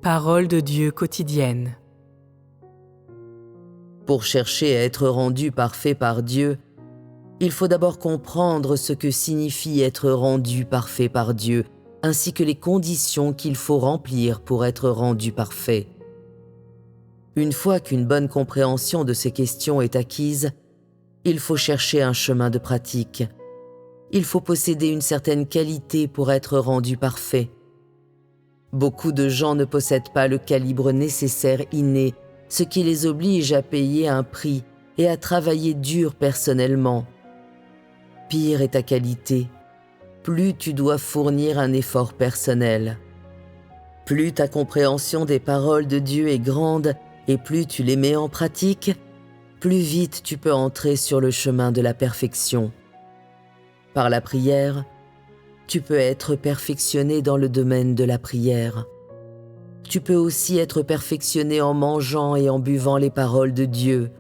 Parole de Dieu quotidienne. Pour chercher à être rendu parfait par Dieu, il faut d'abord comprendre ce que signifie être rendu parfait par Dieu, ainsi que les conditions qu'il faut remplir pour être rendu parfait. Une fois qu'une bonne compréhension de ces questions est acquise, il faut chercher un chemin de pratique. Il faut posséder une certaine qualité pour être rendu parfait. Beaucoup de gens ne possèdent pas le calibre nécessaire inné, ce qui les oblige à payer un prix et à travailler dur personnellement. Pire est ta qualité, plus tu dois fournir un effort personnel. Plus ta compréhension des paroles de Dieu est grande et plus tu les mets en pratique, plus vite tu peux entrer sur le chemin de la perfection. Par la prière, tu peux être perfectionné dans le domaine de la prière. Tu peux aussi être perfectionné en mangeant et en buvant les paroles de Dieu,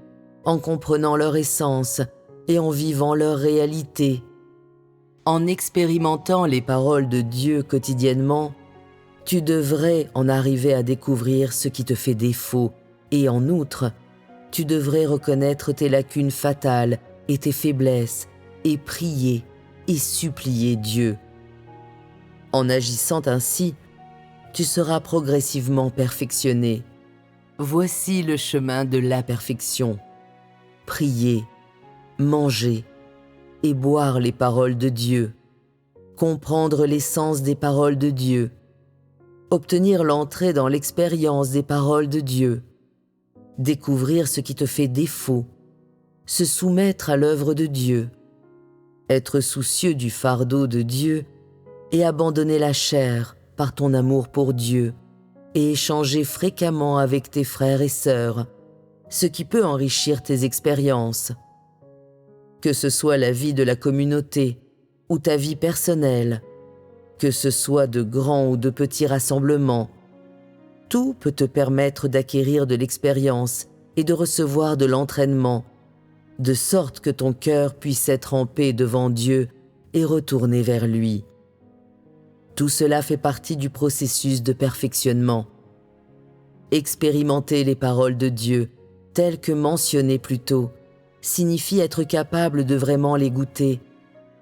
en comprenant leur essence et en vivant leur réalité. En expérimentant les paroles de Dieu quotidiennement, tu devrais en arriver à découvrir ce qui te fait défaut et en outre, tu devrais reconnaître tes lacunes fatales et tes faiblesses et prier et supplier Dieu. En agissant ainsi, tu seras progressivement perfectionné. Voici le chemin de la perfection. Prier, manger et boire les paroles de Dieu, comprendre l'essence des paroles de Dieu, obtenir l'entrée dans l'expérience des paroles de Dieu, découvrir ce qui te fait défaut, se soumettre à l'œuvre de Dieu, être soucieux du fardeau de Dieu et abandonner la chair par ton amour pour Dieu et échanger fréquemment avec tes frères et sœurs, ce qui peut enrichir tes expériences. Que ce soit la vie de la communauté ou ta vie personnelle, que ce soit de grands ou de petits rassemblements, tout peut te permettre d'acquérir de l'expérience et de recevoir de l'entraînement, de sorte que ton cœur puisse être en paix devant Dieu et retourner vers lui. Tout cela fait partie du processus de perfectionnement. Expérimenter les paroles de Dieu, telles que mentionnées plus tôt, signifie être capable de vraiment les goûter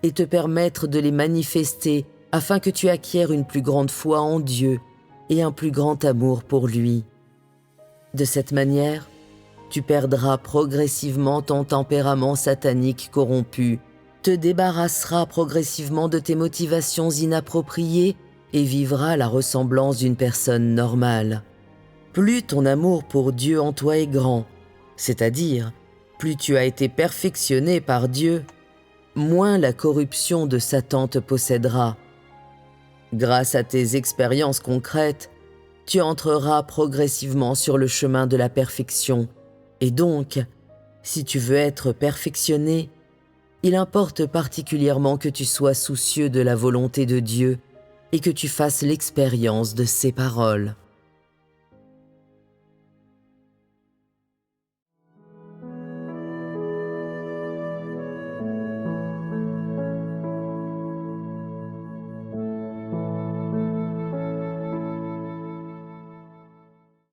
et te permettre de les manifester afin que tu acquières une plus grande foi en Dieu et un plus grand amour pour lui. De cette manière, tu perdras progressivement ton tempérament satanique corrompu, te débarrasseras progressivement de tes motivations inappropriées et vivras la ressemblance d'une personne normale. Plus ton amour pour Dieu en toi est grand, c'est-à-dire plus tu as été perfectionné par Dieu, moins la corruption de Satan te possédera. Grâce à tes expériences concrètes, tu entreras progressivement sur le chemin de la perfection. Et donc, si tu veux être perfectionné, il importe particulièrement que tu sois soucieux de la volonté de Dieu et que tu fasses l'expérience de ses paroles.